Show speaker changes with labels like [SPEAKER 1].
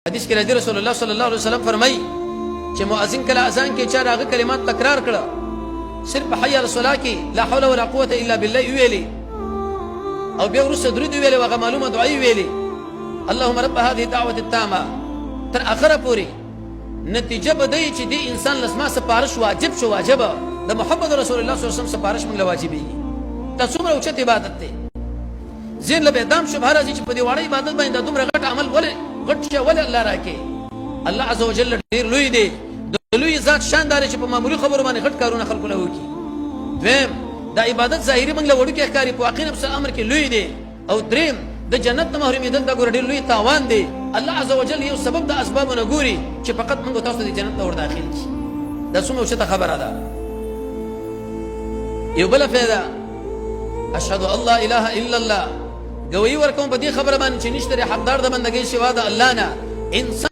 [SPEAKER 1] حدیث کې راځي رسول الله صلی الله علیه وسلم فرمایي چې مؤذن کله اذان کې چا راغه کلمات تکرار کړه صرف حي على الصلاه کې لا حول ولا قوه الا بالله ویلي او بیا ورسره درود ویلي وغه معلومه دعای ویلي اللهم رب هذه الدعوه التامه تر اخره پوری نتیجه بدای چې دی انسان لسما سپارش واجب شو واجب د محمد رسول الله صلی الله علیه وسلم سپارش موږ واجبې تاسو څومره اوچت عبادت دی زین له دام شبهه راځي چې په دې وړه عبادت باندې دومره غټ عمل ولې غټ شي ولې الله راکې الله عز وجل ډیر لوی دی د لوی ذات شاندار چې په معمولی خبرو باندې غټ کارونه خلق له وکي دویم د عبادت ظاهري موږ له وړو کې ښکاری په واقع نفس امر کې لوی دی او دریم د جنت نه محرومیدل د ګور ډیر لوی تاوان دی الله عز وجل یو سبب د اسبابونو ګوري چې فقط موږ تاسو د جنت ته ور داخل شي دا څومره اوچته خبره ده یو بل فایده اشهد ان لا اله الا الله گوی ورکوم په دې خبره باندې چې نشته حقدار د بندګۍ سوا د الله نه انسان